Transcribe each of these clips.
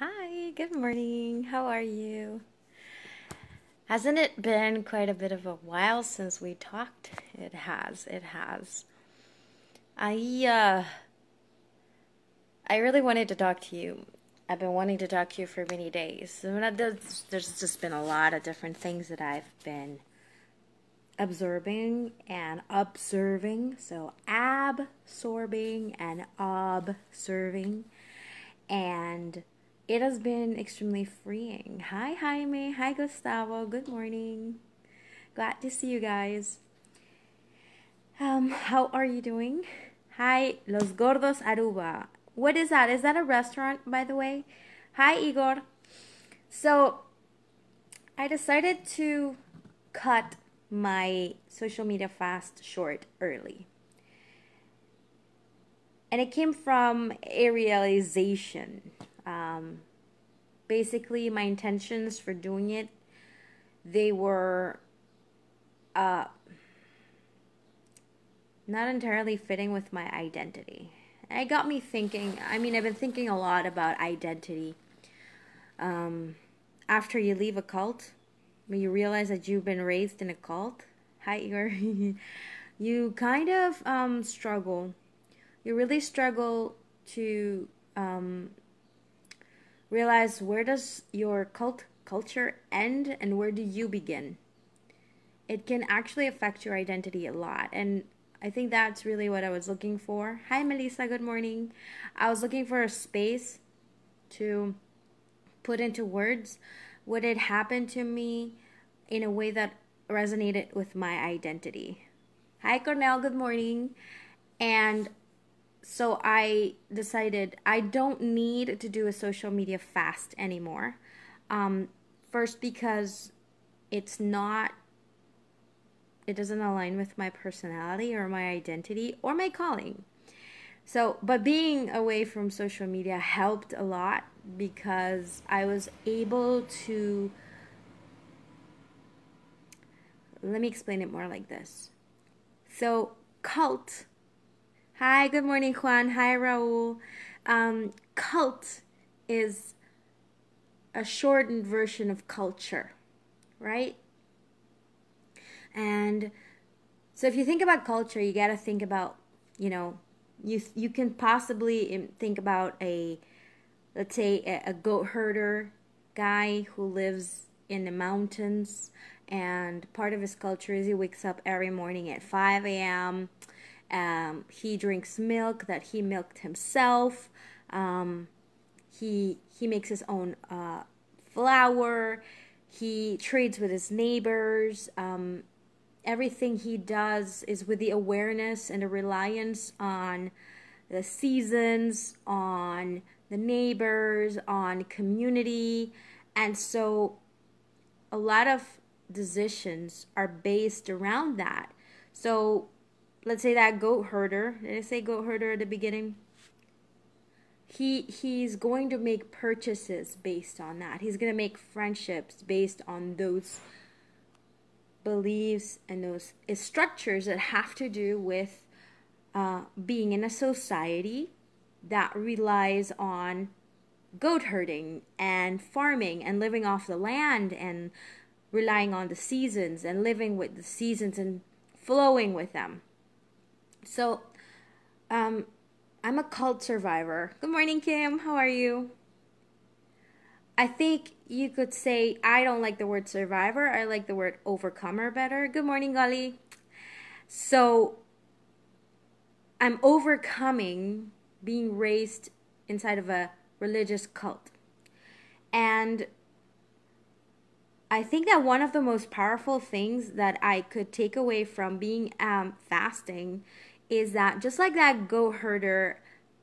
Hi, good morning. How are you? Hasn't it been quite a bit of a while since we talked? It has. It has. I uh I really wanted to talk to you. I've been wanting to talk to you for many days. There's just been a lot of different things that I've been absorbing and observing. So absorbing and observing. And it has been extremely freeing. Hi, Jaime. Hi, Gustavo. Good morning. Glad to see you guys. How are you doing? Hi, Los Gordos Aruba. What is that? Is that a restaurant, by the way? Hi, Igor. So, I decided to cut my social media fast short early. And it came from a realization. Basically, my intentions for doing it, they were not entirely fitting with my identity. And it got me thinking. I've been thinking a lot about identity. After you leave a cult, when you realize that you've been raised in a cult, hi Igor, you kind of struggle. You really struggle to realize where does your cult culture end and where do you begin. It can actually affect your identity a lot. And I think that's really what I was looking for. Hi, Melissa. Good morning. I was looking for a space to put into words what had happened to me in a way that resonated with my identity. Hi, Cornell. Good morning. And so I decided I don't need to do a social media fast anymore. First, because it's not it doesn't align with my personality or my identity or my calling. So, but being away from social media helped a lot because I was able to, let me explain it more like this. So, cult. Hi, good morning, Juan. Hi, Raul. Cult is a shortened version of culture, right? And so if you think about culture, you got to think about, you can possibly think about let's say a goat herder guy who lives in the mountains, and part of his culture is he wakes up every morning at 5 a.m. He drinks milk that he milked himself. He makes his own flour. He trades with his neighbors. Everything he does is with the awareness and the reliance on the seasons, on the neighbors, on community. And so a lot of decisions are based around that. So let's say that goat herder, did I say goat herder at the beginning? He's going to make purchases based on that. He's going to make friendships based on those beliefs and those structures that have to do with being in a society that relies on goat herding and farming and living off the land and relying on the seasons and living with the seasons and flowing with them. So, I'm a cult survivor. Good morning, Kim. How are you? I think you could say I don't like the word survivor. I like the word overcomer better. Good morning, Gali. So I'm overcoming being raised inside of a religious cult. And I think that one of the most powerful things that I could take away from being fasting is that just like that goat herder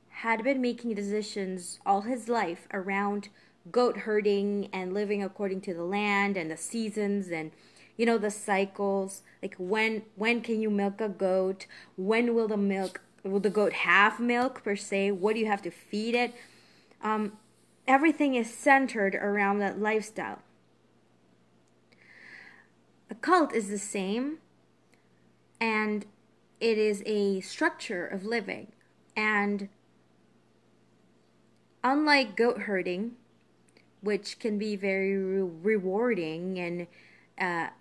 had been making decisions all his life around goat herding and living according to the land and the seasons and the cycles, like when can you milk a goat, when will the goat have milk per se, what do you have to feed it, everything is centered around that lifestyle. A cult is the same, and it is a structure of living. And unlike goat herding, which can be very rewarding and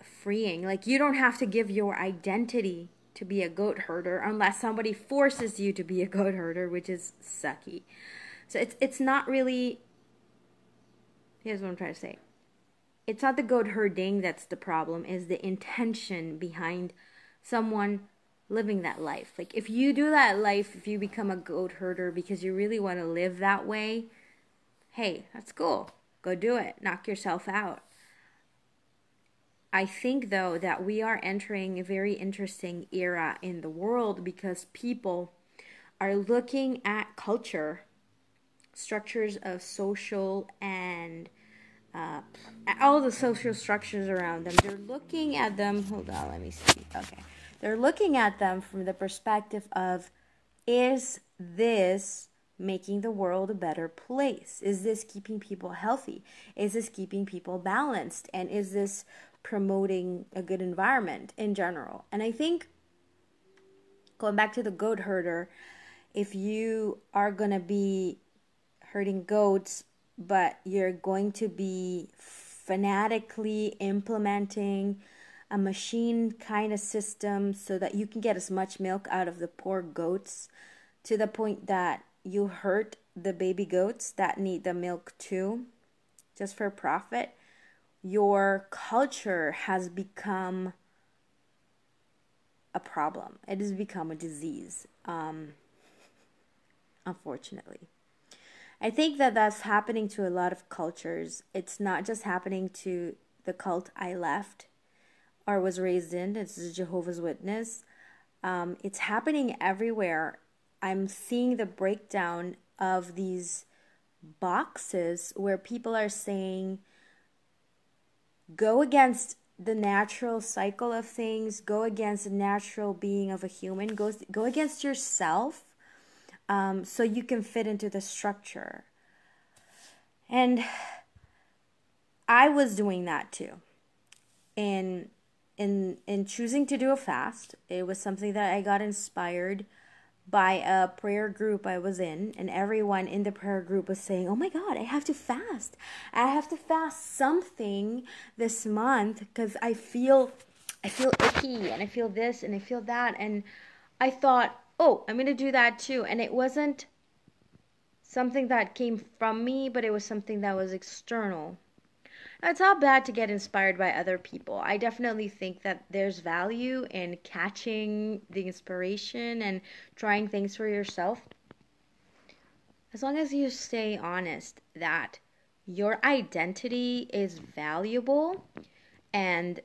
freeing. Like, you don't have to give your identity to be a goat herder unless somebody forces you to be a goat herder, which is sucky. So it's not really, here's what I'm trying to say. It's not the goat herding that's the problem, is the intention behind someone living that life. Like, if you do that life, if you become a goat herder because you really want to live that way, hey, that's cool. Go do it. Knock yourself out. I think, though, that we are entering a very interesting era in the world because people are looking at culture, structures of social and all the social structures around them. They're looking at them. Hold on, let me see. Okay. They're looking at them from the perspective of, is this making the world a better place? Is this keeping people healthy? Is this keeping people balanced? And is this promoting a good environment in general? And I think, going back to the goat herder, if you are going to be herding goats, but you're going to be fanatically implementing a machine kind of system so that you can get as much milk out of the poor goats, to the point that you hurt the baby goats that need the milk too, just for profit, your culture has become a problem. It has become a disease, unfortunately. I think that that's happening to a lot of cultures. It's not just happening to the cult I left or was raised in. It's a Jehovah's Witness. It's happening everywhere. I'm seeing the breakdown of these boxes where people are saying, go against the natural cycle of things, go against the natural being of a human, go against yourself, so you can fit into the structure. And I was doing that too. In choosing to do a fast, it was something that I got inspired by a prayer group I was in, and everyone in the prayer group was saying, oh my God, I have to fast. I have to fast something this month because I feel icky, and I feel this and I feel that. And I thought, oh, I'm going to do that too. And it wasn't something that came from me, but it was something that was external. Now, it's not bad to get inspired by other people. I definitely think that there's value in catching the inspiration and trying things for yourself. As long as you stay honest that your identity is valuable and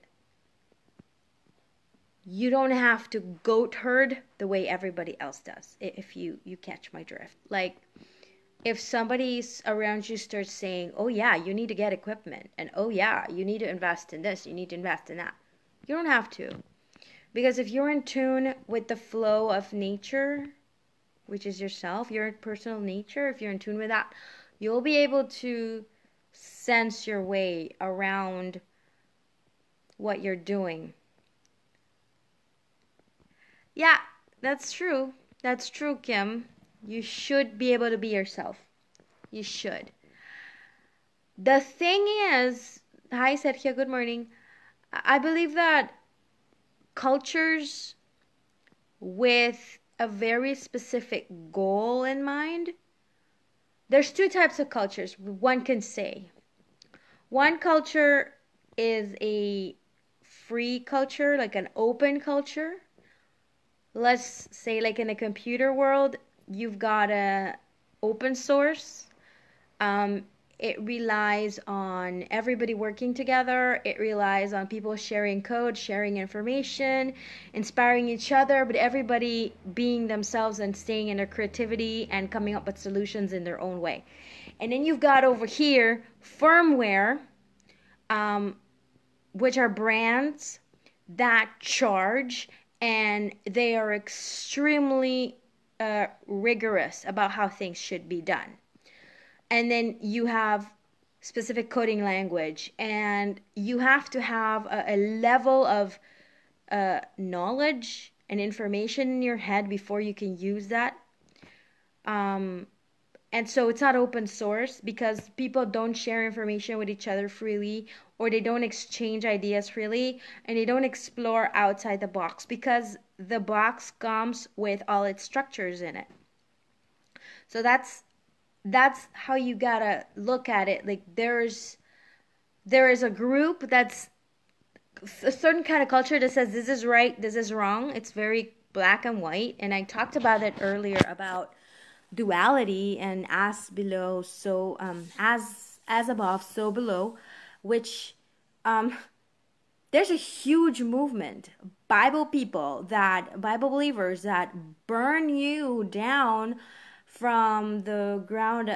you don't have to goat herd the way everybody else does, if you catch my drift. Like, if somebody around you starts saying, oh yeah, you need to get equipment, and oh yeah, you need to invest in this, you need to invest in that, you don't have to. Because if you're in tune with the flow of nature, which is yourself, your personal nature, if you're in tune with that, you'll be able to sense your way around what you're doing. Yeah, that's true. That's true, Kim. You should be able to be yourself. You should. The thing is, hi Sergio, good morning. I believe that cultures with a very specific goal in mind, there's two types of cultures, one can say. One culture is a free culture, like an open culture. Let's say, like in a computer world, you've got a open source. It relies on everybody working together. It relies on people sharing code, sharing information, inspiring each other, but everybody being themselves and staying in their creativity and coming up with solutions in their own way. And then you've got over here firmware, which are brands that charge, and they are extremely rigorous about how things should be done. And then you have specific coding language, and you have to have a level of knowledge and information in your head before you can use that. And so it's not open source because people don't share information with each other freely, or they don't exchange ideas freely, and they don't explore outside the box because the box comes with all its structures in it. So that's how you gotta look at it. Like there is a group that's a certain kind of culture that says this is right, this is wrong. It's very black and white. And I talked about it earlier about duality and as below, so as above, so below, which there's a huge movement, Bible believers that burn you down from the ground,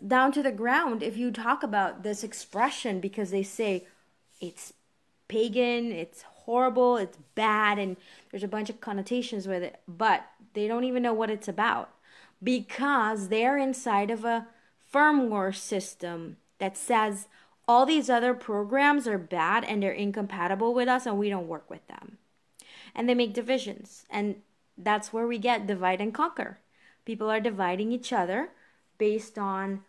down to the ground if you talk about this expression, because they say it's pagan, it's horrible, it's bad, and there's a bunch of connotations with it, but they don't even know what it's about because they're inside of a firmware system that says all these other programs are bad and they're incompatible with us and we don't work with them. And they make divisions. And that's where we get divide and conquer. People are dividing each other based on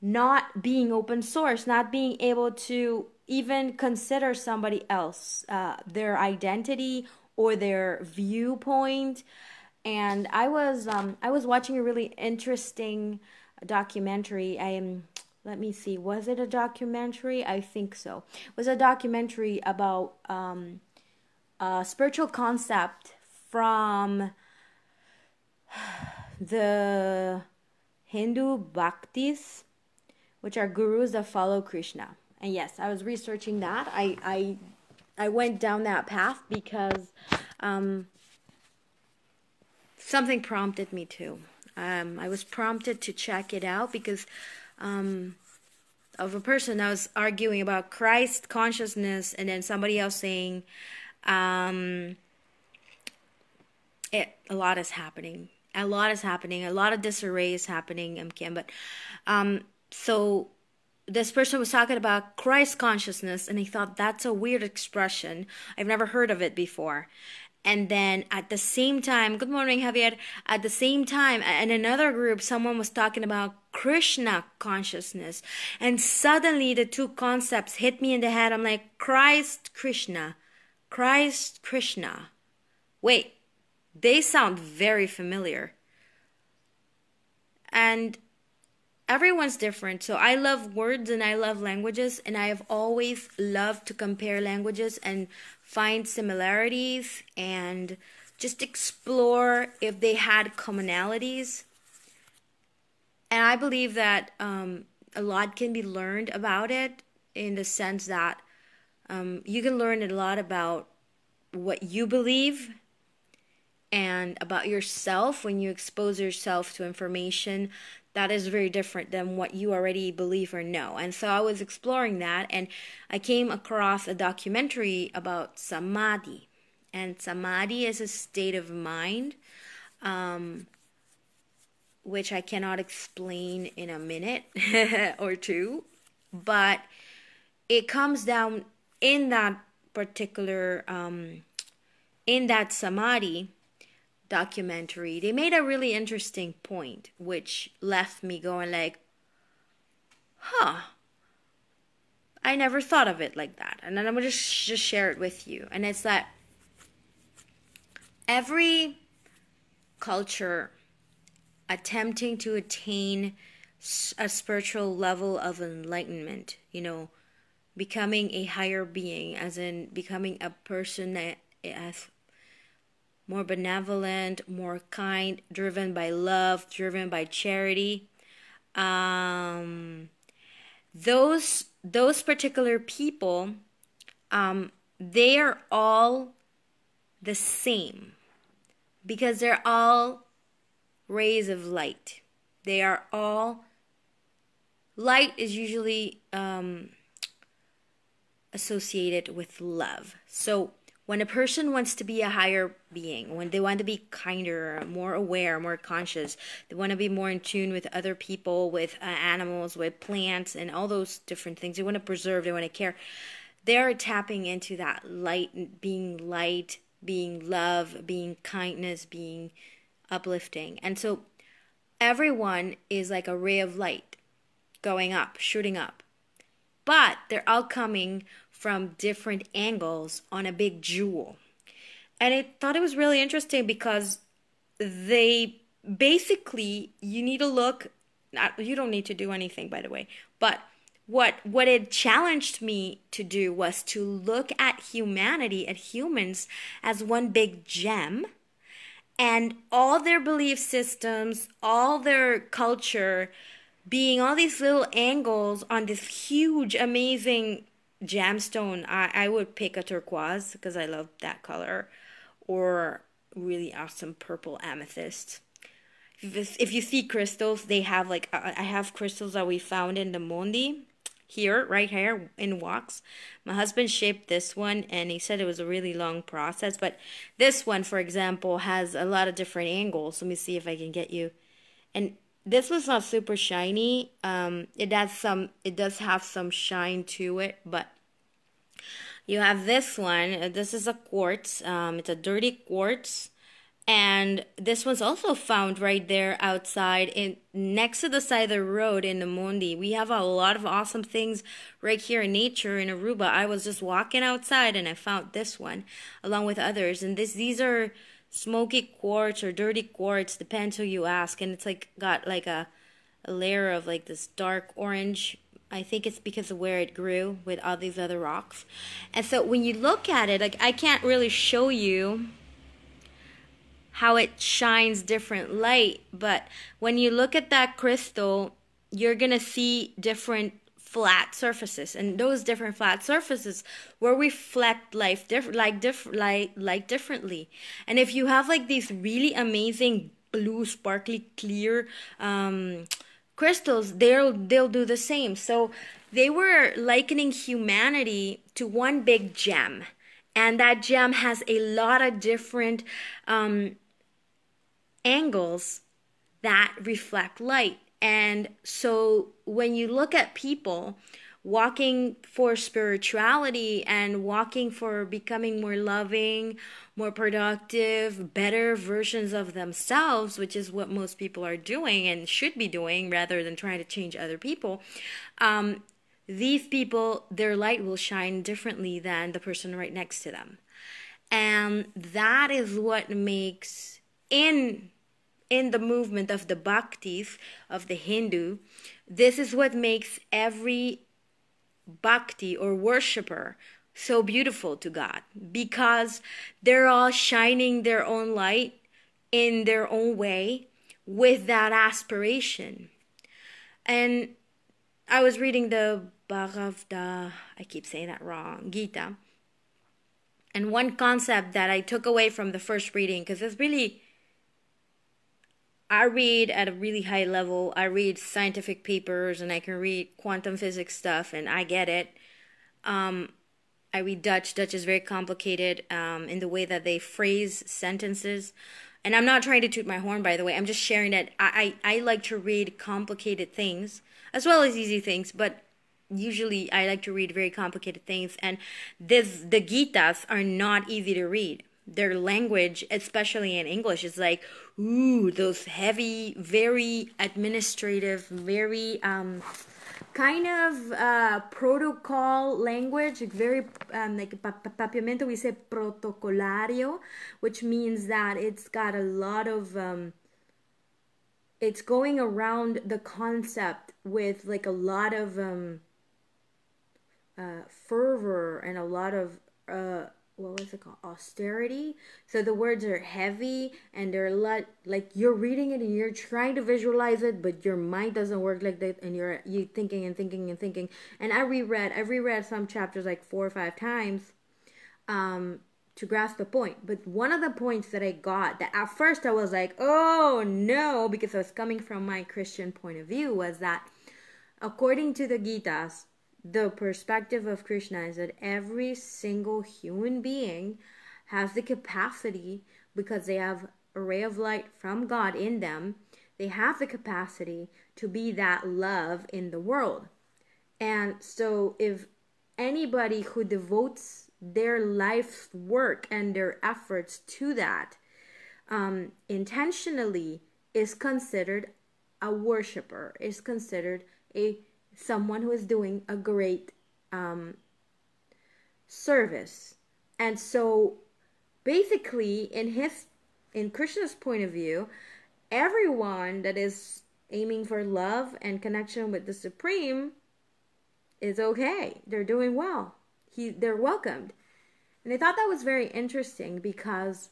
not being open source, not being able to even consider somebody else, their identity or their viewpoint. And I was watching a really interesting documentary. Let me see, was it a documentary? I think so. It was a documentary about a spiritual concept from the Hindu Bhaktis, which are gurus that follow Krishna. And yes, I was researching that. I went down that path because something prompted me to. I was prompted to check it out because of a person that was arguing about Christ consciousness, and then somebody else saying a lot is happening. A lot is happening. A lot of disarray is happening, Kim. But so this person was talking about Christ consciousness, and he thought that's a weird expression. I've never heard of it before. And then at the same time, good morning, Javier. At the same time, in another group, someone was talking about Krishna consciousness. And suddenly the two concepts hit me in the head. I'm like, Christ, Krishna. Christ, Krishna. Wait, they sound very familiar. And everyone's different. So I love words and I love languages, and I have always loved to compare languages and find similarities and just explore if they had commonalities. And I believe that a lot can be learned about it, in the sense that you can learn a lot about what you believe and about yourself when you expose yourself to information that is very different than what you already believe or know. And so I was exploring that, and I came across a documentary about samadhi. And samadhi is a state of mind, which I cannot explain in a minute or two, but it comes down in that particular, in that samadhi documentary, they made a really interesting point, which left me going like, I never thought of it like that. And then I'm going to just share it with you. And it's that every culture attempting to attain a spiritual level of enlightenment, becoming a higher being, as in becoming a person that has more benevolent, more kind, driven by love, driven by charity. Those particular people, they are all the same because they're all rays of light. They are all light is usually associated with love. So when a person wants to be a higher being, when they want to be kinder, more aware, more conscious, they want to be more in tune with other people, with animals, with plants, and all those different things. They want to preserve, they want to care. They're tapping into that light, being love, being kindness, being uplifting. And so everyone is like a ray of light going up, shooting up. But they're all coming from different angles on a big jewel. And I thought it was really interesting because they basically, you need to look, not, you don't need to do anything, by the way, but what it challenged me to do was to look at humanity, at humans, as one big gem, and all their belief systems, all their culture being all these little angles on this huge, amazing gemstone. I would pick a turquoise because I love that color, or really awesome purple amethyst. If you see crystals, they have like, I have crystals that we found in the Mondi here, right here in Wax. My husband shaped this one and he said it was a really long process, but this one, for example, has a lot of different angles. Let me see if I can get you. And this was not super shiny. It does have some shine to it, but you have this one. This is a quartz. It's a dirty quartz. And this one's also found right there outside in next to the side of the road in the Mondi. We have a lot of awesome things right here in nature in Aruba. I was just walking outside and I found this one along with others. And these are smoky quartz or dirty quartz, depends who you ask. And it's like got like a layer of like this dark orange. I think it's because of where it grew with all these other rocks. And so when you look at it, like I can't really show you how it shines different light, but when you look at that crystal, you're gonna see different flat surfaces, and those different flat surfaces will reflect light differently. And if you have like these really amazing blue, sparkly, clear crystals, they'll do the same. So they were likening humanity to one big gem, and that gem has a lot of different angles that reflect light. And so when you look at people walking for spirituality and walking for becoming more loving, more productive, better versions of themselves, which is what most people are doing and should be doing rather than trying to change other people, these people, their light will shine differently than the person right next to them. And that is what makes in the movement of the bhaktis of the Hindu, this is what makes every bhakti or worshipper so beautiful to God, because they're all shining their own light in their own way with that aspiration. And I was reading the Bhagavad, I keep saying that wrong, Gita, and one concept that I took away from the first reading, because it's really, I read at a really high level. I read scientific papers and I can read quantum physics stuff and I get it. I read Dutch. Dutch is very complicated in the way that they phrase sentences. And I'm not trying to toot my horn, by the way. I'm just sharing that I like to read complicated things as well as easy things. But usually I like to read very complicated things. And the Gitas are not easy to read. Their language, especially in English, is like, ooh, those heavy, very administrative, very kind of protocol language, very like papiamento, we say protocolario, which means that it's got a lot of, it's going around the concept with like a lot of fervor and a lot of what was it called? Austerity. So the words are heavy and they're a lot, like you're reading it and you're trying to visualize it, but your mind doesn't work like that, and you thinking and thinking and thinking. And I've reread some chapters like 4 or 5 times to grasp the point. But one of the points that I got that at first I was like, oh no, because I was coming from my Christian point of view, was that according to the Gitas, the perspective of Krishna is that every single human being has the capacity, because they have a ray of light from God in them, they have the capacity to be that love in the world. And so if anybody who devotes their life's work and their efforts to that intentionally is considered a worshiper is considered a someone who is doing a great service. And so basically in Krishna's point of view, everyone that is aiming for love and connection with the Supreme is okay. They're doing well. They're welcomed. And I thought that was very interesting because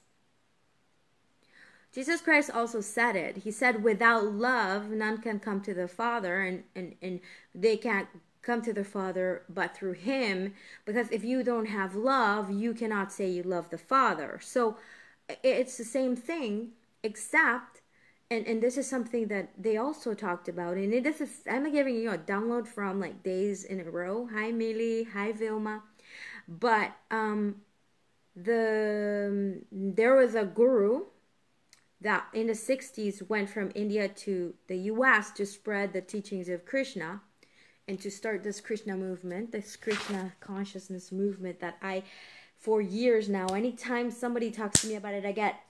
Jesus Christ also said it. He said, without love, none can come to the Father, and they can't come to the Father but through Him, because if you don't have love, you cannot say you love the Father. So it's the same thing, except, and this is something that they also talked about, and I'm giving you a download from like days in a row. Hi Millie, hi Vilma. But there was a guru that in the 60s went from India to the US to spread the teachings of Krishna and to start this Krishna movement, this Krishna consciousness movement that for years now, anytime somebody talks to me about it, I get,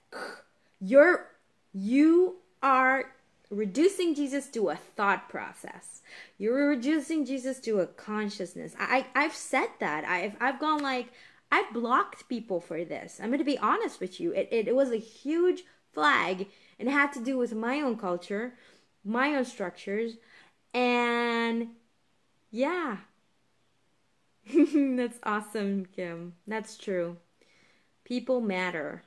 you are reducing Jesus to a thought process. You're reducing Jesus to a consciousness. I've said that. I've gone like, I've blocked people for this. I'm going to be honest with you. It was a huge flag, and it had to do with my own culture, my own structures, and yeah. That's awesome, Kim. That's true. People matter.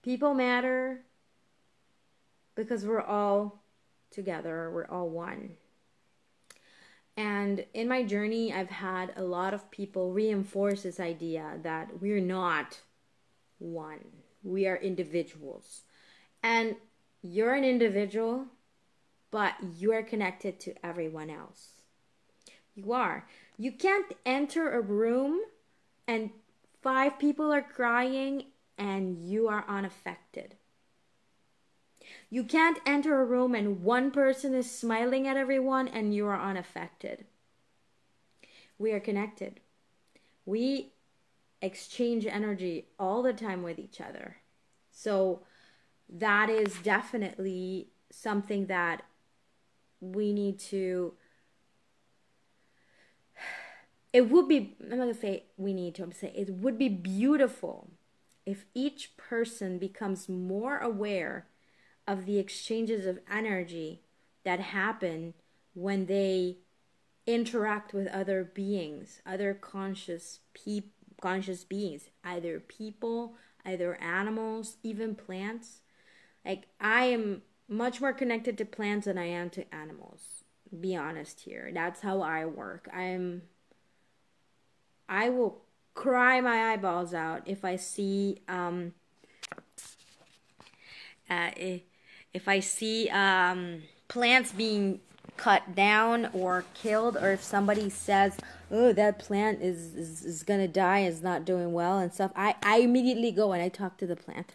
People matter because we're all together. We're all one. And in my journey, I've had a lot of people reinforce this idea that we're not one. We are individuals. And you're an individual, but you are connected to everyone else. You are. You can't enter a room and 5 people are crying and you are unaffected. You can't enter a room and 1 person is smiling at everyone and you are unaffected. We are connected. We exchange energy all the time with each other. So that is definitely something that we need to, it would be, I'm not going to say we need to, I'm saying it would be beautiful if each person becomes more aware of the exchanges of energy that happen when they interact with other beings, other conscious beings, either people, either animals, even plants. Like, I am much more connected to plants than I am to animals. Be honest here. That's how I work. I will cry my eyeballs out if I see plants being cut down or killed, or if somebody says, oh, that plant is gonna die, is not doing well and stuff, I immediately go and I talk to the plant.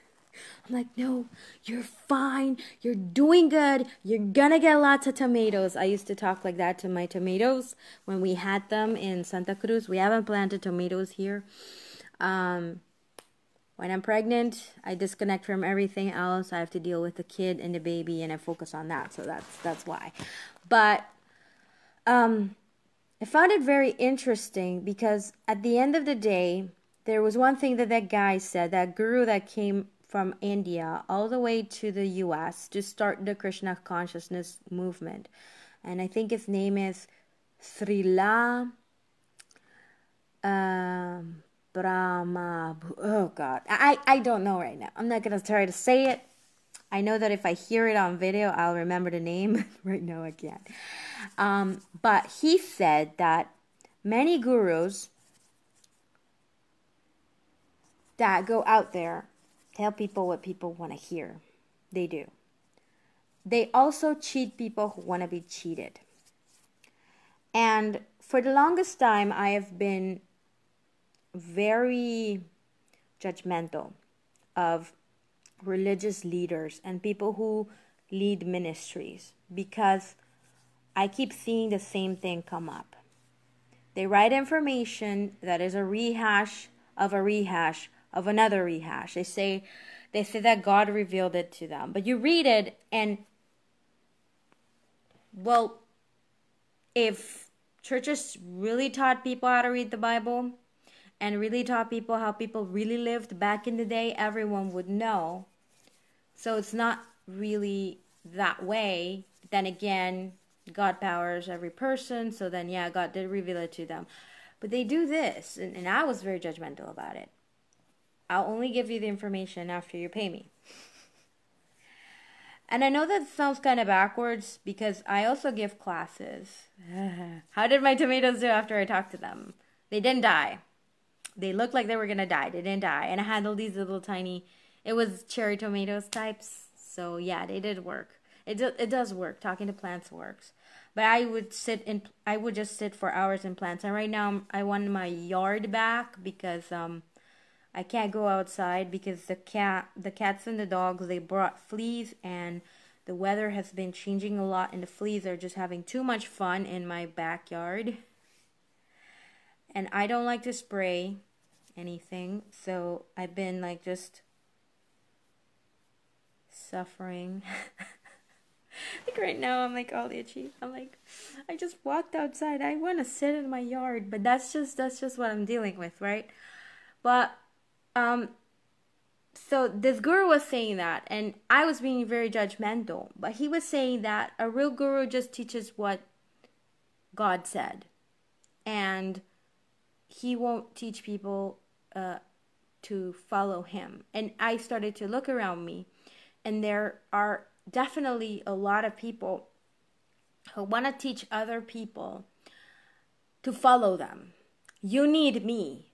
I'm like, no, you're fine, you're doing good, you're gonna get lots of tomatoes. I used to talk like that to my tomatoes when we had them in Santa Cruz. We haven't planted tomatoes here. When I'm pregnant, I disconnect from everything else. I have to deal with the kid and the baby, and I focus on that. So that's why. But I found it very interesting because at the end of the day, there was one thing that guy said, that guru that came from India all the way to the US to start the Krishna consciousness movement. And I think his name is Srila Brahma. Oh God, I don't know right now. I'm not gonna try to say it. I know that if I hear it on video, I'll remember the name. Right now I can't. But he said that many gurus that go out there tell people what people want to hear. They do. They also cheat people who want to be cheated. And for the longest time, I have been very judgmental of religious leaders and people who lead ministries, because I keep seeing the same thing come up. They write information that is a rehash of a rehash of another rehash. They say They say that God revealed it to them. But you read it and, well, if churches really taught people how to read the Bible and really taught people how people really lived back in the day, everyone would know. So it's not really that way. Then again, God powers every person. So then, yeah, God did reveal it to them. But they do this, and I was very judgmental about it. I'll only give you the information after you pay me. And I know that sounds kind of backwards because I also give classes. How did my tomatoes do after I talked to them? They didn't die. They looked like they were going to die. They didn't die. And I handled these little tiny, it was cherry tomatoes types. So yeah, they did work. It does work. Talking to plants works. But I would just sit for hours in plants. And right now I want my yard back because I can't go outside because the cats and the dogs, they brought fleas, and the weather has been changing a lot, and the fleas are just having too much fun in my backyard. And I don't like to spray anything, so I've been like just suffering. Like right now I'm like all itchy. I'm like, I just walked outside. I want to sit in my yard, but that's just what I'm dealing with, right? But so this guru was saying that, and I was being very judgmental, but he was saying that a real guru just teaches what God said, and he won't teach people to follow him. And I started to look around me, and there are definitely a lot of people who want to teach other people to follow them. You need me.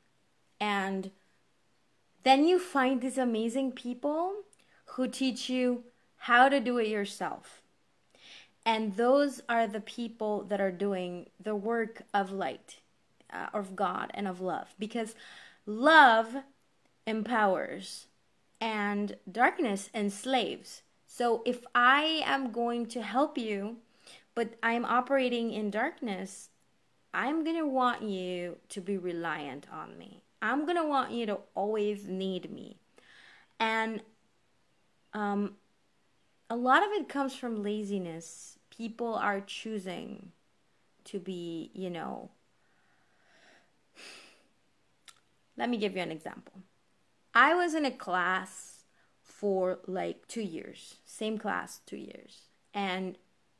And then you find these amazing people who teach you how to do it yourself. And those are the people that are doing the work of light, of God, and of love. Because love empowers and darkness enslaves. So if I am going to help you, but I'm operating in darkness, I'm going to want you to be reliant on me. I'm going to want you to always need me. And a lot of it comes from laziness. People are choosing to be, let me give you an example. I was in a class for like 2 years, same class, 2 years. And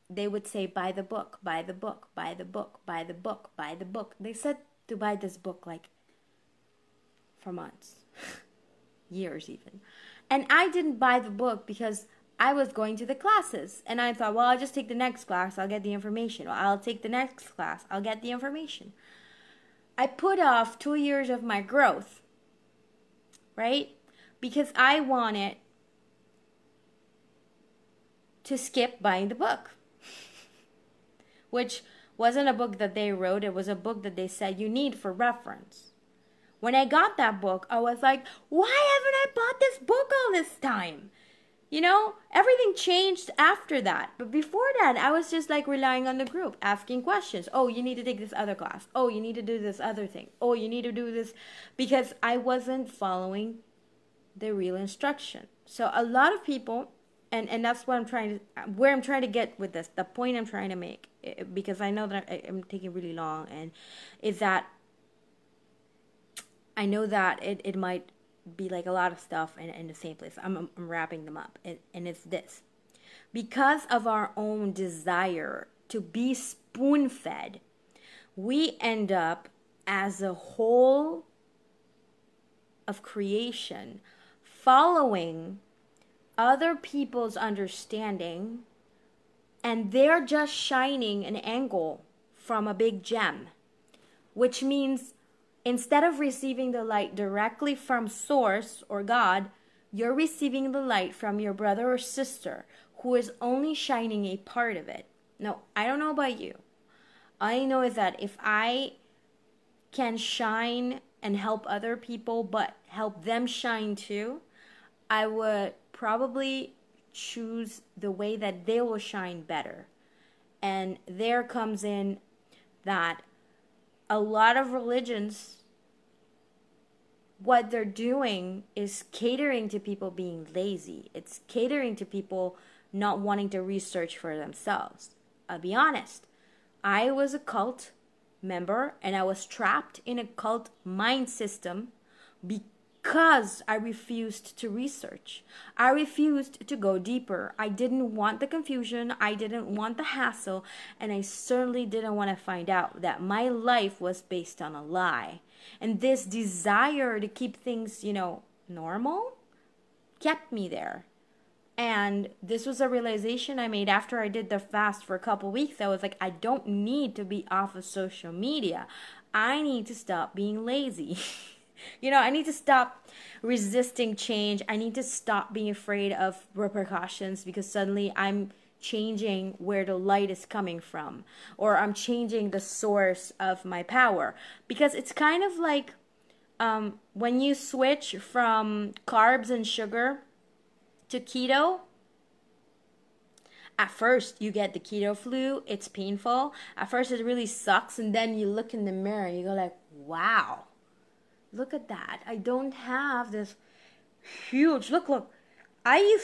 they would say, buy the book, buy the book, buy the book, buy the book, buy the book. They said to buy this book like for months, years even. And I didn't buy the book because I was going to the classes. And I thought, well, I'll just take the next class, I'll get the information. Or I'll take the next class, I'll get the information. I put off 2 years of my growth, right? Because I wanted to skip buying the book. Which wasn't a book that they wrote, it was a book that they said you need for reference. When I got that book, I was like, why haven't I bought this book all this time? Everything changed after that. But before that, I was just like relying on the group, asking questions. Oh, you need to take this other class. Oh, you need to do this other thing. Oh, you need to do this. Because I wasn't following the real instruction. So a lot of people, and that's what where I'm trying to get with this, the point I'm trying to make, because I know that I'm taking really long, and is that I know that it might be like a lot of stuff in the same place. I'm wrapping them up, and it's this. Because of our own desire to be spoon-fed, we end up as a whole of creation following other people's understanding, and they're just shining an angle from a big gem, which means instead of receiving the light directly from source or God, you're receiving the light from your brother or sister who is only shining a part of it. Now, I don't know about you. All I know is that if I can shine and help other people, but help them shine too, I would probably choose the way that they will shine better. And there comes in that a lot of religions what they're doing is catering to people being lazy. It's catering to people not wanting to research for themselves. I'll be honest. I was a cult member and I was trapped in a cult mind system because I refused to research. I refused to go deeper. I didn't want the confusion. I didn't want the hassle. And I certainly didn't want to find out that my life was based on a lie. And this desire to keep things, normal kept me there. And this was a realization I made after I did the fast for a couple weeks. I was like, I don't need to be off of social media. I need to stop being lazy. I need to stop resisting change. I need to stop being afraid of repercussions because suddenly I'm changing where the light is coming from, or I'm changing the source of my power. Because it's kind of like when you switch from carbs and sugar to keto. At first, you get the keto flu. It's painful. At first, it really sucks. And then you look in the mirror and you go like, wow, look at that. I don't have this huge, look. I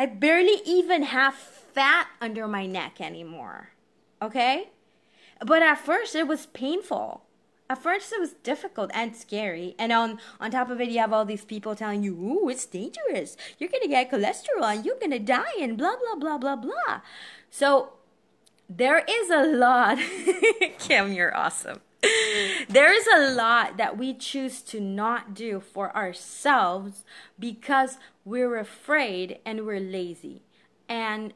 barely even have fat under my neck anymore. Okay? But at first, it was painful. At first, it was difficult and scary. And on top of it, you have all these people telling you, ooh, it's dangerous. You're going to get cholesterol and you're going to die and blah, blah, blah, blah, blah. So there is a lot. Kim, you're awesome. There is a lot that we choose to not do for ourselves because we're afraid and we're lazy. And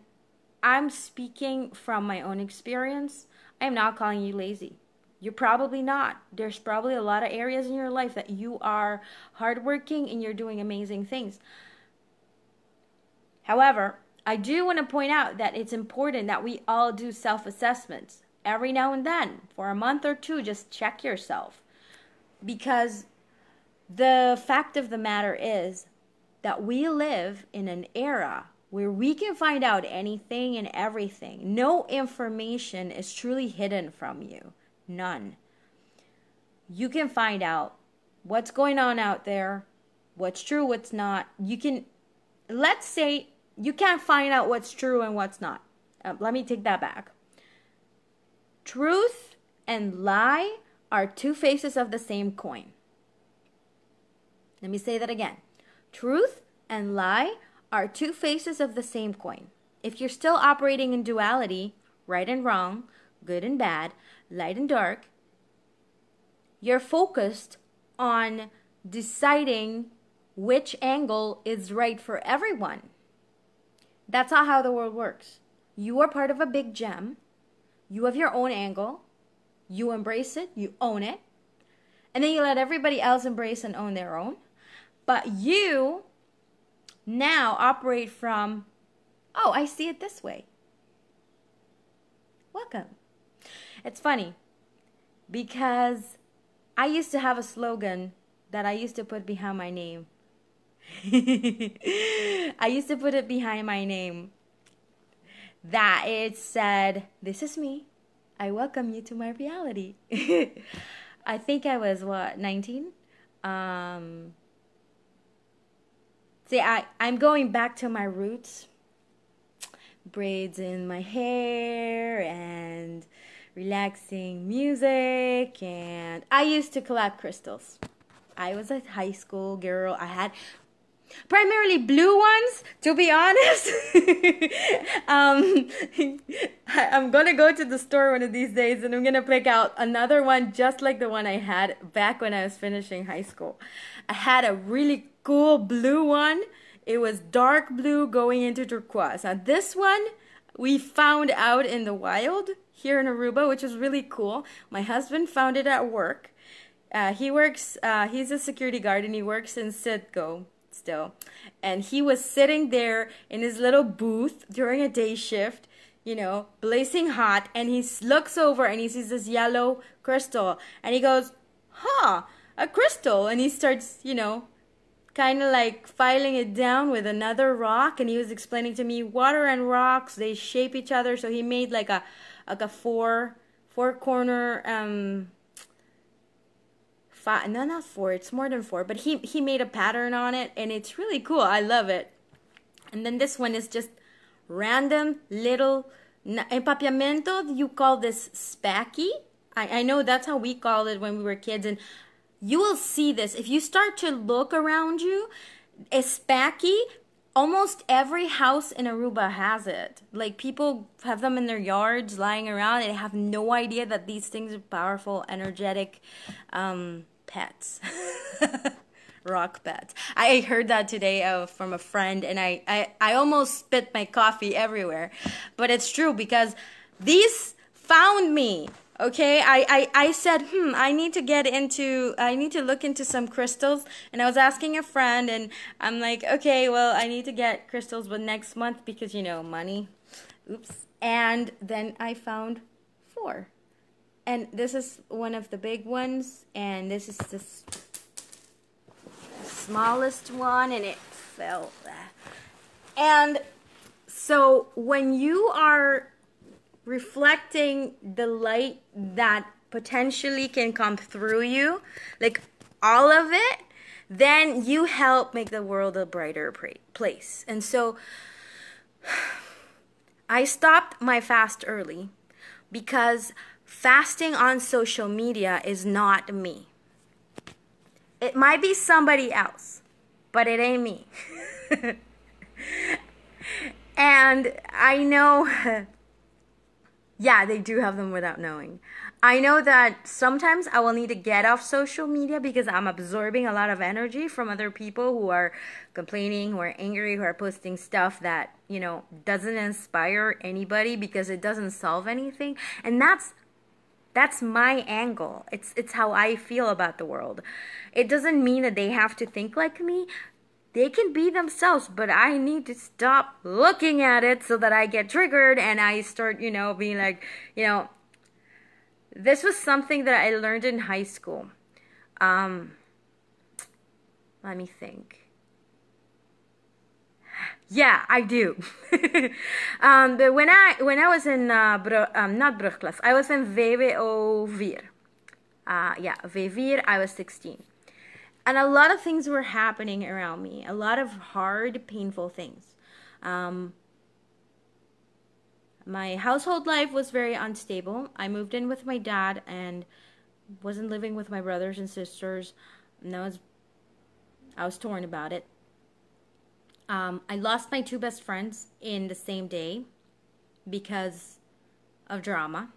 I'm speaking from my own experience. I'm not calling you lazy. You're probably not. There's probably a lot of areas in your life that you are hardworking and you're doing amazing things. However, I do want to point out that it's important that we all do self-assessments. Every now and then, for a month or two, just check yourself. Because the fact of the matter is that we live in an era where we can find out anything and everything. No information is truly hidden from you. None. You can find out what's going on out there, what's true, what's not. Let's say you can't find out what's true and what's not. Let me take that back. Truth and lie are two faces of the same coin. Let me say that again. Truth and lie are two faces of the same coin. If you're still operating in duality, right and wrong, good and bad, light and dark, you're focused on deciding which angle is right for everyone. That's not how the world works. You are part of a big gem. You have your own angle. You embrace it. You own it. And then you let everybody else embrace and own their own. But you now operate from, oh, I see it this way. Welcome. It's funny because I used to have a slogan that I used to put behind my name. I used to put it behind my name that it said, this is me. I welcome you to my reality. I think I was, 19? See, I'm going back to my roots. Braids in my hair and relaxing music. And I used to collect crystals. I was a high school girl. I had primarily blue ones, to be honest. I'm gonna go to the store one of these days and I'm gonna pick out another one just like the one I had back when I was finishing high school. I had a really cool blue one. It was dark blue going into turquoise. Now this one we found out in the wild here in Aruba, which was really cool. My husband found it at work. He's a security guard and he works in Citgo still. And he was sitting there in his little booth during a day shift, blazing hot. And he looks over and he sees this yellow crystal. And he goes, a crystal. And he starts, kind of like filing it down with another rock. And he was explaining to me, water and rocks, they shape each other. So he made like a four corner, 5, no, not 4, it's more than 4, but he made a pattern on it, and it's really cool. I love it. And then this one is just random little empapiamento. You call this spacky. I know that's how we called it when we were kids, and you will see this if you start to look around you. Spacky, almost every house in Aruba has it. Like, people have them in their yards lying around, and they have no idea that these things are powerful, energetic pets. Rock pets. I heard that today from a friend, and I almost spit my coffee everywhere. But it's true, because these found me. Okay, I said, I need to look into some crystals. And I was asking a friend, and I'm like, okay, well, I need to get crystals, but next month, because, money. Oops. And then I found 4. And this is one of the big ones, and this is the smallest one, and it fell. And so when you are reflecting the light that potentially can come through you, like all of it, then you help make the world a brighter place. And so I stopped my fast early, because fasting on social media is not me. It might be somebody else, but it ain't me. And I know, yeah, they do have them without knowing. I know that sometimes I will need to get off social media, because I'm absorbing a lot of energy from other people who are complaining, who are angry, who are posting stuff that, doesn't inspire anybody, because it doesn't solve anything. And that's my angle. It's how I feel about the world. It doesn't mean that they have to think like me. They can be themselves, but I need to stop looking at it so that I get triggered and I start, being like, this was something that I learned in high school. Let me think. Yeah, I do. But when I was in not brugklas, I was in VWO 4. V4. I was 16. And a lot of things were happening around me. A lot of hard, painful things. My household life was very unstable. I moved in with my dad and wasn't living with my brothers and sisters. And I was torn about it. I lost my 2 best friends in the same day because of drama.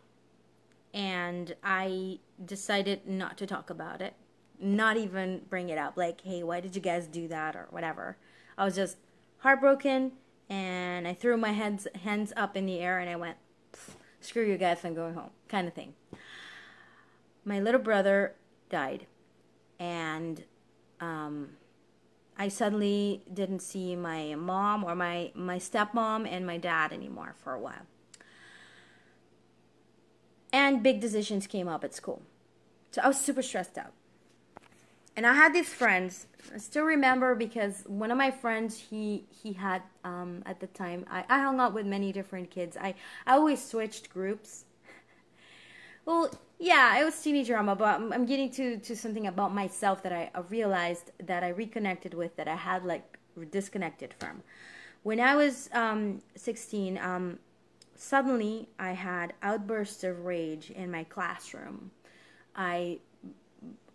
And I decided not to talk about it. Not even bring it up, like, hey, why did you guys do that, or whatever. I was just heartbroken, and I threw my hands up in the air, and I went, screw you guys, I'm going home, kind of thing. My little brother died, and I suddenly didn't see my mom or my stepmom and my dad anymore for a while. And big decisions came up at school. So I was super stressed out. And I had these friends. I still remember, because one of my friends, he had, at the time, I hung out with many different kids. I always switched groups. Well, yeah, it was teenage drama, but I'm getting to something about myself that I realized that I reconnected with, that I had, like, disconnected from. When I was 16, suddenly I had outbursts of rage in my classroom. I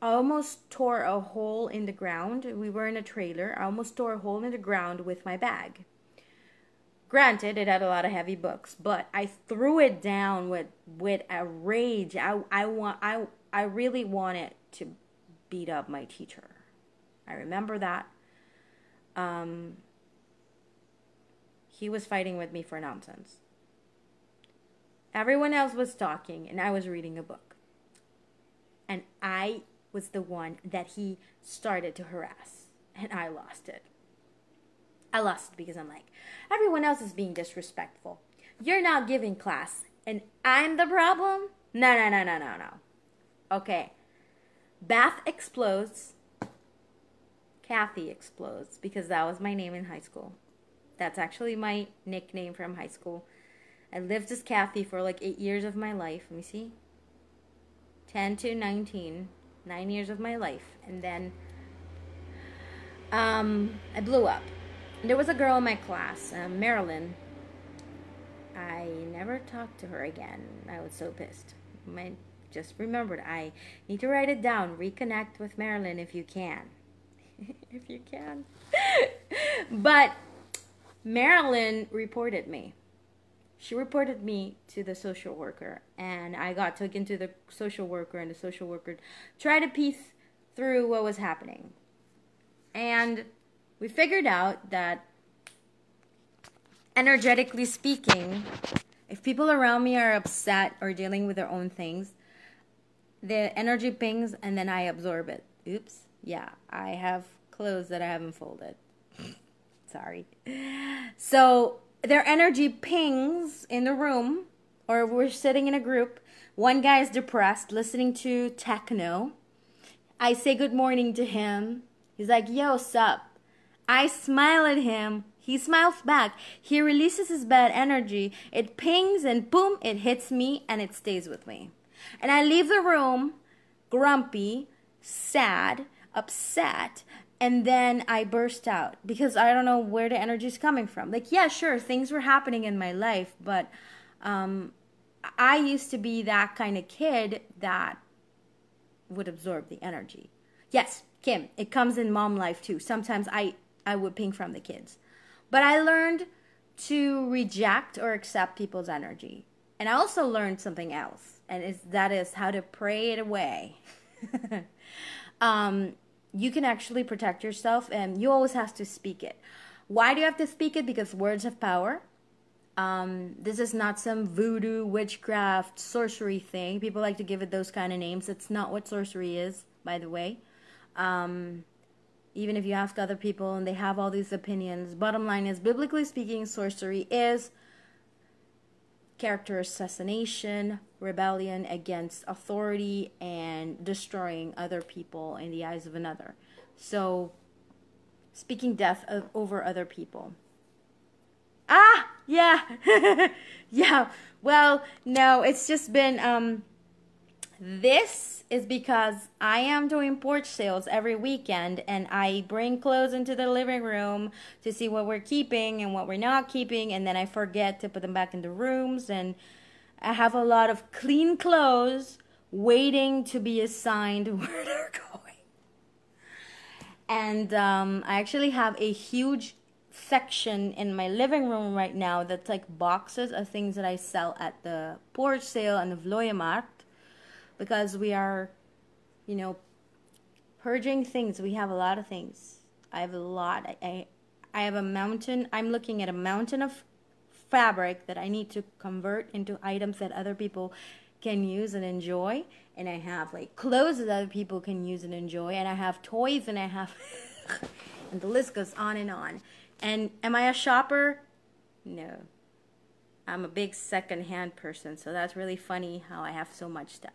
almost tore a hole in the ground. We were in a trailer. I almost tore a hole in the ground with my bag. Granted, it had a lot of heavy books, but I threw it down with a rage. I really wanted to beat up my teacher. I remember that. He was fighting with me for nonsense. Everyone else was talking, and I was reading a book. And I was the one that he started to harass, and I lost it. I lost it because I'm like, everyone else is being disrespectful. You're not giving class, and I'm the problem? No. Okay. Bath explodes. Kathy explodes, because that was my name in high school. That's actually my nickname from high school. I lived as Kathy for like 8 years of my life. Let me see. 10 to 19. 9 years of my life. And then I blew up. There was a girl in my class, Marilyn. I never talked to her again. I was so pissed. Just remembered, I need to write it down. Reconnect with Marilyn if you can. If you can. But Marilyn reported me. She reported me to the social worker, and I got taken to the social worker, and the social worker tried to piece through what was happening. And we figured out that, energetically speaking, if people around me are upset or dealing with their own things, the energy pings and then I absorb it. Oops. Yeah, I have clothes that I haven't folded. Sorry. So their energy pings in the room, or we're sitting in a group. One guy is depressed, listening to techno. I say good morning to him. He's like, yo, sup? I smile at him. He smiles back. He releases his bad energy. It pings and boom, it hits me and it stays with me. And I leave the room grumpy, sad, upset, and then I burst out because I don't know where the energy is coming from. Like, yeah, sure, things were happening in my life, but I used to be that kind of kid that would absorb the energy. Yes, Kim, it comes in mom life too. Sometimes I would ping from the kids. But I learned to reject or accept people's energy. And I also learned something else, and that is how to pray it away. You can actually protect yourself, and you always have to speak it. Why do you have to speak it? Because words have power. This is not some voodoo, witchcraft, sorcery thing. People like to give it those kind of names. It's not what sorcery is, by the way. Even if you ask other people and they have all these opinions, bottom line is, biblically speaking, sorcery is character assassination, rebellion against authority, and destroying other people in the eyes of another. So, speaking death over other people. Ah, yeah, yeah. Well, no, it's just been, this is because I am doing porch sales every weekend, and I bring clothes into the living room to see what we're keeping and what we're not keeping, and then I forget to put them back in the rooms, and I have a lot of clean clothes waiting to be assigned where they're going. And I actually have a huge section in my living room right now that's like boxes of things that I sell at the porch sale and the Vlooienmarkt. Because we are, purging things. We have a lot of things. I have a lot. I have a mountain. I'm looking at a mountain of fabric that I need to convert into items that other people can use and enjoy. And I have like clothes that other people can use and enjoy. And I have toys, and I have, and the list goes on and on. And am I a shopper? No. I'm a big second-hand person. So that's really funny how I have so much stuff.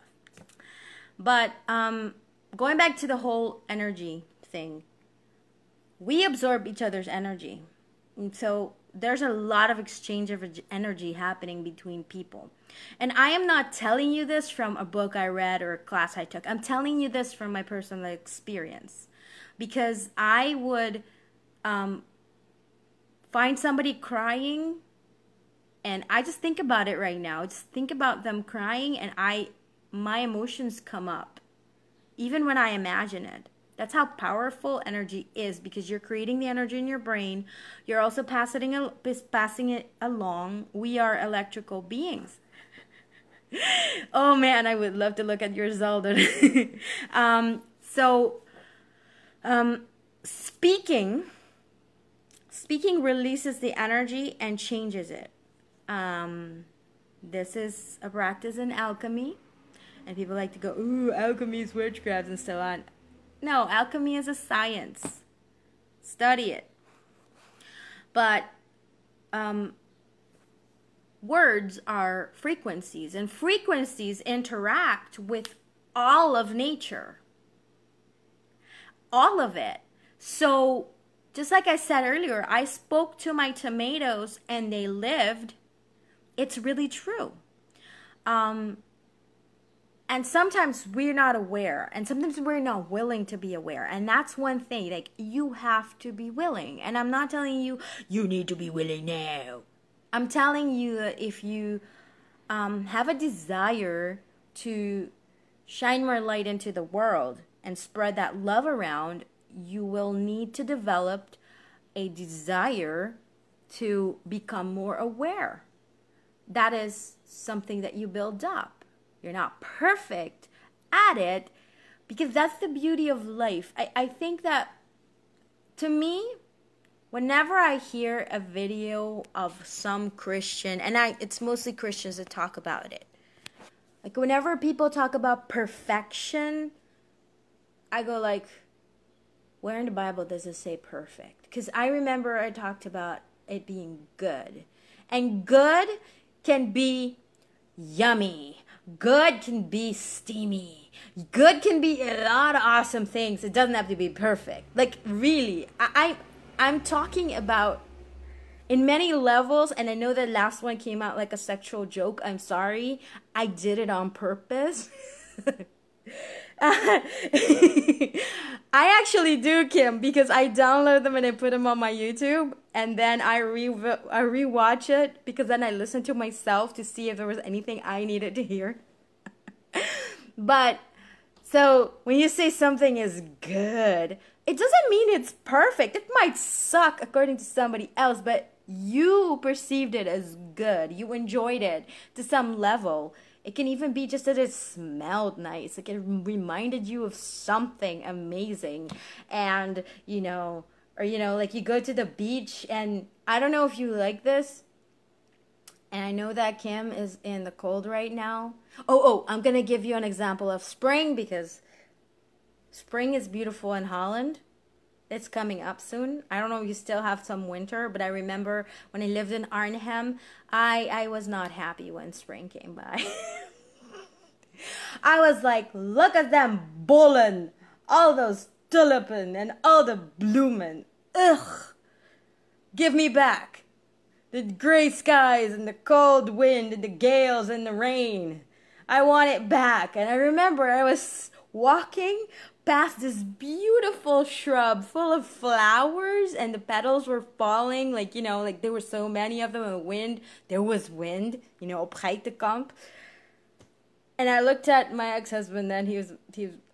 But going back to the whole energy thing, we absorb each other's energy. And so there's a lot of exchange of energy happening between people. And I am not telling you this from a book I read or a class I took. I'm telling you this from my personal experience. Because I would find somebody crying, and I just think about it right now. Just think about them crying, and my emotions come up, even when I imagine it. That's how powerful energy is, because you're creating the energy in your brain. You're also passing it along. We are electrical beings. Oh man, I would love to look at your Zelda. Speaking releases the energy and changes it. This is a practice in alchemy. And people like to go, ooh, alchemy is witchcraft and so on. No, alchemy is a science. Study it. But words are frequencies, and frequencies interact with all of nature. All of it. So, just like I said earlier, I spoke to my tomatoes and they lived. It's really true. And sometimes we're not aware, and sometimes we're not willing to be aware. And that's one thing, like, you have to be willing. And I'm not telling you, you need to be willing now. I'm telling you that if you have a desire to shine more light into the world and spread that love around, you will need to develop a desire to become more aware. That is something that you build up. You're not perfect at it, because that's the beauty of life. I think that, to me, whenever I hear a video of some Christian, and it's mostly Christians that talk about it. Like, whenever people talk about perfection, I go like, where in the Bible does it say perfect? Because I remember I talked about it being good. And good can be yummy. Good can be steamy. Good can be a lot of awesome things. It doesn't have to be perfect. Like, really, I'm talking about in many levels, and I know that last one came out like a sexual joke. I'm sorry. I did it on purpose. I actually do, Kim, because I download them and I put them on my YouTube, and then I rewatch it, because then I listen to myself to see if there was anything I needed to hear. But so when you say something is good, it doesn't mean it's perfect. It might suck according to somebody else, but you perceived it as good. You enjoyed it to some level. It can even be just that it smelled nice. Like, it reminded you of something amazing. And, or, like, you go to the beach, and I don't know if you like this. And I know that Kim is in the cold right now. Oh, I'm going to give you an example of spring, because spring is beautiful in Holland. It's coming up soon. I don't know if you still have some winter, but I remember when I lived in Arnhem, I was not happy when spring came by. I was like, look at them bollen, all those tulipen and all the bloemen. Ugh, give me back the gray skies and the cold wind and the gales and the rain. I want it back. And I remember I was walking past this beautiful shrub full of flowers, and the petals were falling, like, like there were so many of them, and there was wind, op Geitenkamp. And I looked at my ex-husband then, he was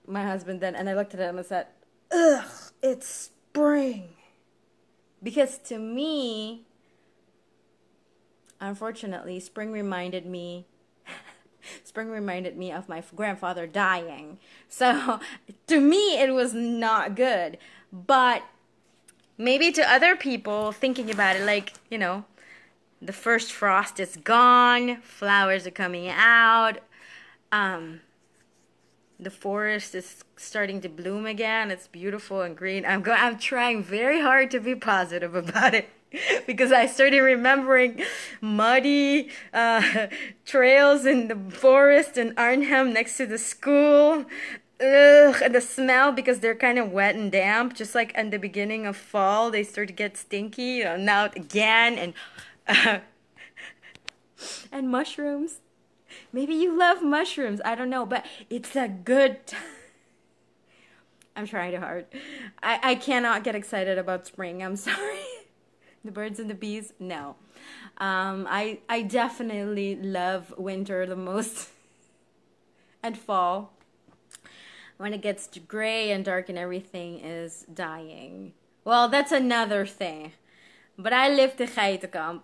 my husband then, and I looked at him and said, ugh, it's spring. Because to me, unfortunately, spring reminded me of my grandfather dying. So to me, it was not good. But maybe to other people thinking about it, like, the first frost is gone, flowers are coming out, the forest is starting to bloom again. It's beautiful and green. I'm trying very hard to be positive about it. Because I started remembering muddy trails in the forest in Arnhem next to the school. Ugh, and the smell, because they're kind of wet and damp, just like in the beginning of fall, they start to get stinky. Now again, and mushrooms. Maybe you love mushrooms. I don't know, but it's a good I'm trying too hard. I cannot get excited about spring. I'm sorry. The birds and the bees, no. I definitely love winter the most, and fall. When it gets gray and dark and everything is dying. Well, that's another thing. But I lived in Geitenkamp.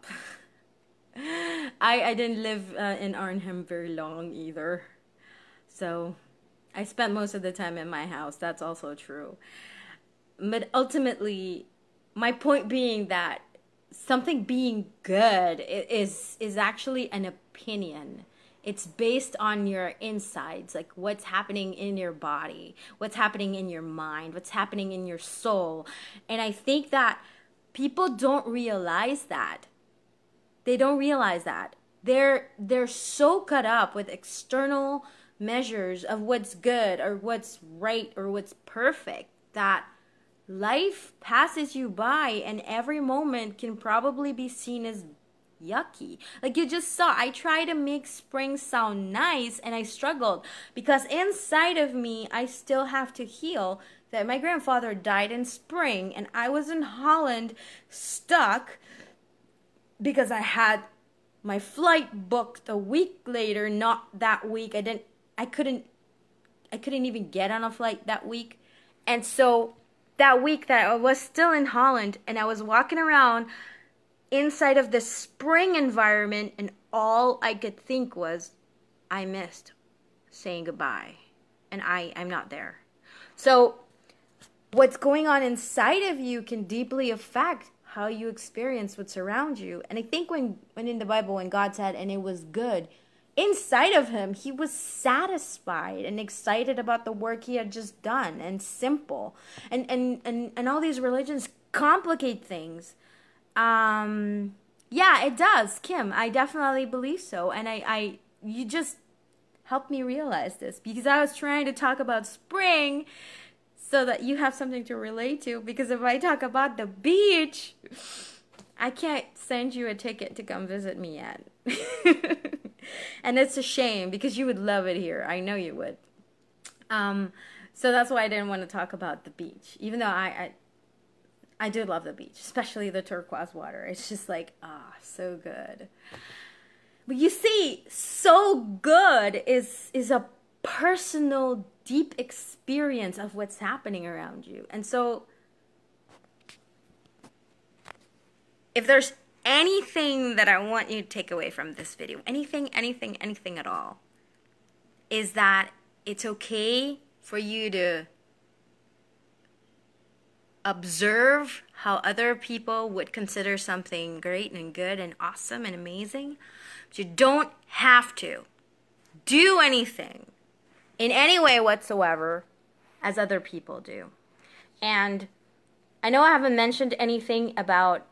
I didn't live in Arnhem very long either. So I spent most of the time in my house. That's also true. But ultimately, my point being that something being good is actually an opinion. It's based on your insides, like what's happening in your body, what's happening in your mind, what's happening in your soul. And I think that people don't realize that. They don't realize that. They're so caught up with external measures of what's good or what's right or what's perfect that life passes you by, and every moment can probably be seen as yucky. Like you just saw, I tried to make spring sound nice and I struggled because inside of me, I still have to heal that my grandfather died in spring and I was in Holland stuck because I had my flight booked a week later, not that week. I couldn't even get on a flight that week. And so that week that I was still in Holland and I was walking around inside of this spring environment and all I could think was, I missed saying goodbye and I'm not there. So what's going on inside of you can deeply affect how you experience what's around you. And I think when in the Bible, when God said, and it was good, inside of him, he was satisfied and excited about the work he had just done and simple. And all these religions complicate things. Yeah, it does, Kim. I definitely believe so. And you just helped me realize this because I was trying to talk about spring so that you have something to relate to, because if I talk about the beach, I can't send you a ticket to come visit me yet. And it's a shame because you would love it here. I know you would. So that's why I didn't want to talk about the beach, even though I do love the beach, especially the turquoise water. It's just like, so good. But you see, so good is a personal, deep experience of what's happening around you. And so if there's anything that I want you to take away from this video, anything at all, is that it's okay for you to observe how other people would consider something great and good and awesome and amazing. But you don't have to do anything in any way whatsoever as other people do. And I know I haven't mentioned anything about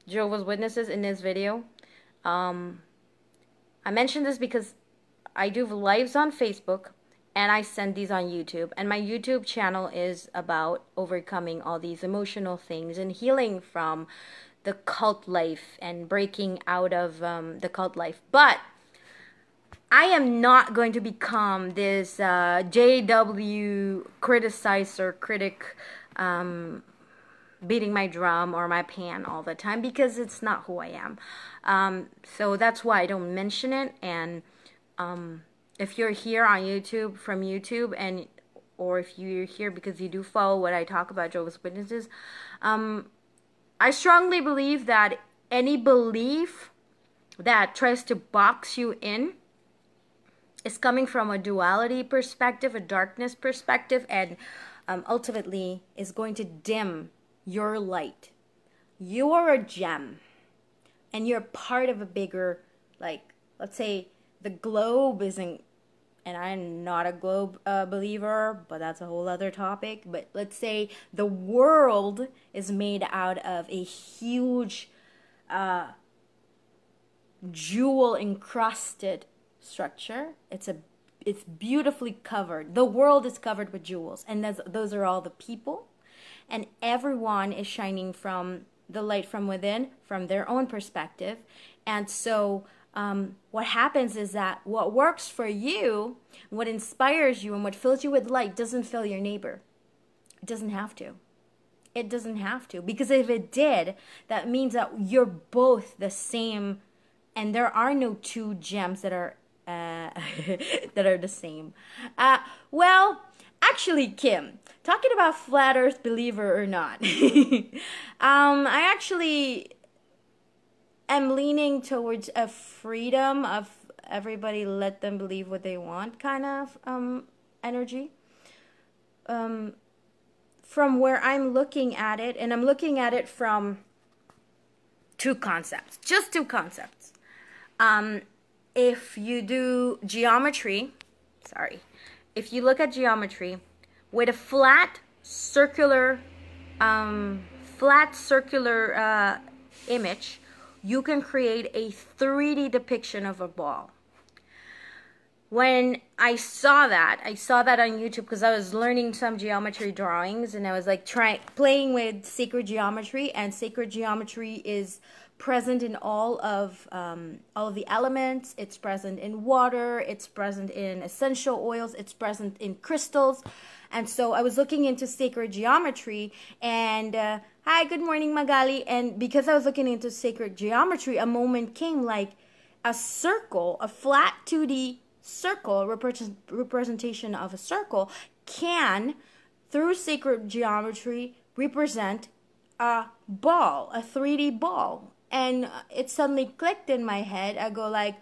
Jehovah's Witnesses in this video. I mentioned this because I do lives on Facebook and I send these on YouTube. And my YouTube channel is about overcoming all these emotional things and healing from the cult life and breaking out of the cult life. But I am not going to become this JW criticizer, critic, beating my drum or my pan all the time, because it's not who I am. So that's why I don't mention it. And if you're here on YouTube, from YouTube, or if you're here because you do follow what I talk about Jehovah's Witnesses, I strongly believe that any belief that tries to box you in is coming from a duality perspective, a darkness perspective, and ultimately is going to dim your light. You are a gem, and you're part of a bigger, like, let's say the globe isn't, and I'm not a globe believer, but that's a whole other topic, but let's say the world is made out of a huge jewel encrusted structure. It's beautifully covered. The world is covered with jewels, and those are all the people, and everyone is shining from the light from within, from their own perspective. And so what happens is that what works for you, what inspires you, and what fills you with light doesn't fill your neighbor. It doesn't have to. It doesn't have to, because if it did, that means that you're both the same, and there are no two gems that are that are the same. Well, actually, Kim, talking about flat earth believer or not, I actually am leaning towards a freedom of everybody, let them believe what they want kind of energy. From where I'm looking at it, and I'm looking at it from two concepts, just two concepts. If you do geometry, if you look at geometry with a flat circular image, you can create a 3D depiction of a ball. when I saw that on YouTube because I was learning some geometry drawings, and I was like playing with sacred geometry, and sacred geometry is present in all of the elements. It's present in water, it's present in essential oils, it's present in crystals. And so I was looking into sacred geometry, and hi, good morning, Magali. And because I was looking into sacred geometry, a moment came like a circle, a flat 2D circle, representation of a circle, can, through sacred geometry, represent a ball, a 3D ball. And it suddenly clicked in my head. I go like,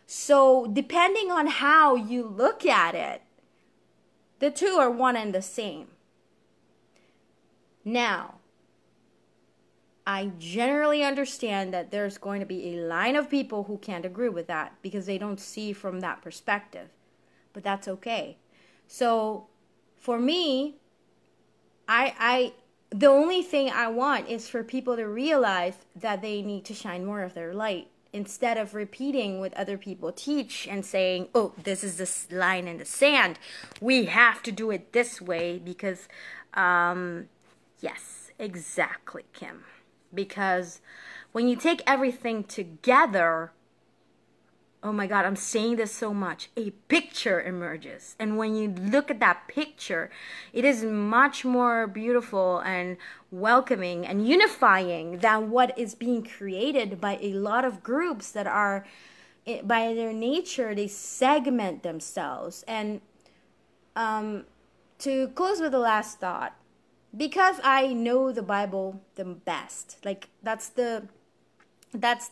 so depending on how you look at it, the two are one and the same. Now, I generally understand that there's going to be a line of people who can't agree with that because they don't see from that perspective. But that's okay. So for me, the only thing I want is for people to realize that they need to shine more of their light instead of repeating what other people teach and saying, oh, this is the line in the sand. We have to do it this way because, yes, exactly, Kim. Because when you take everything together, oh my God, I'm saying this so much, a picture emerges. And when you look at that picture, it is much more beautiful and welcoming and unifying than what is being created by a lot of groups that are, by their nature, they segment themselves. And to close with the last thought, because I know the Bible the best, like that's the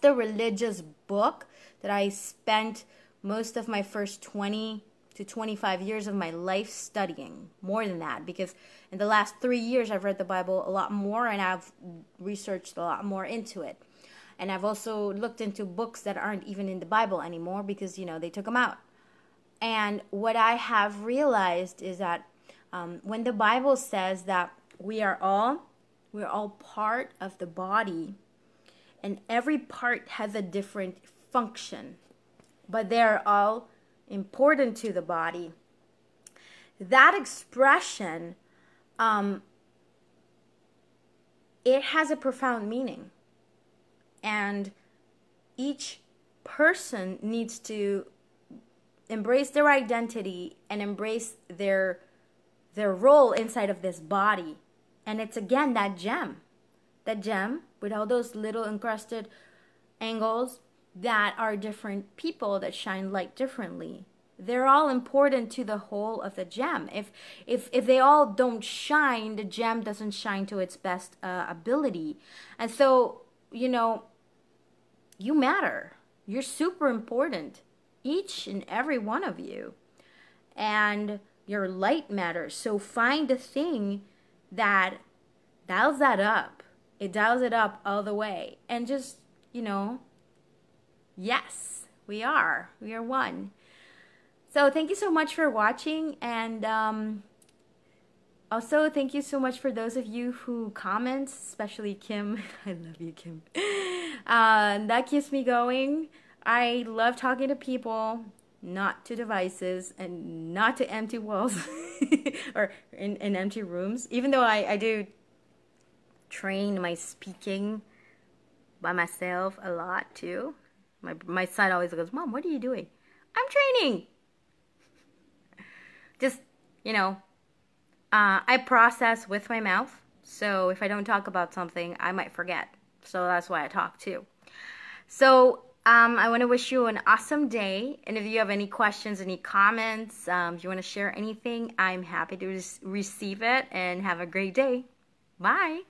religious book that I spent most of my first 20 to 25 years of my life studying, more than that, because in the last 3 years I've read the Bible a lot more and I've researched a lot more into it. And I've also looked into books that aren't even in the Bible anymore because, they took them out. And what I have realized is that when the Bible says that we're all part of the body, and every part has a different function, but they're all important to the body. That expression, it has a profound meaning. And each person needs to embrace their identity and embrace their role inside of this body. And it's again that gem with all those little encrusted angles that are different people that shine light differently. They're all important to the whole of the gem. If they all don't shine, the gem doesn't shine to its best ability. And so, you matter. You're super important, each and every one of you. And your light matters. So find a thing that dials that up. It dials it up all the way. And just, yes, we are one. So thank you so much for watching. And also thank you so much for those of you who comment, especially Kim. I love you, Kim. That keeps me going. I love talking to people, not to devices, and not to empty walls or in empty rooms. Even though I do train my speaking by myself a lot too. My son always goes, Mom, what are you doing? I'm training. Just, I process with my mouth. So if I don't talk about something, I might forget. So that's why I talk too. So I want to wish you an awesome day. And if you have any questions, any comments, if you want to share anything, I'm happy to receive it. And have a great day. Bye.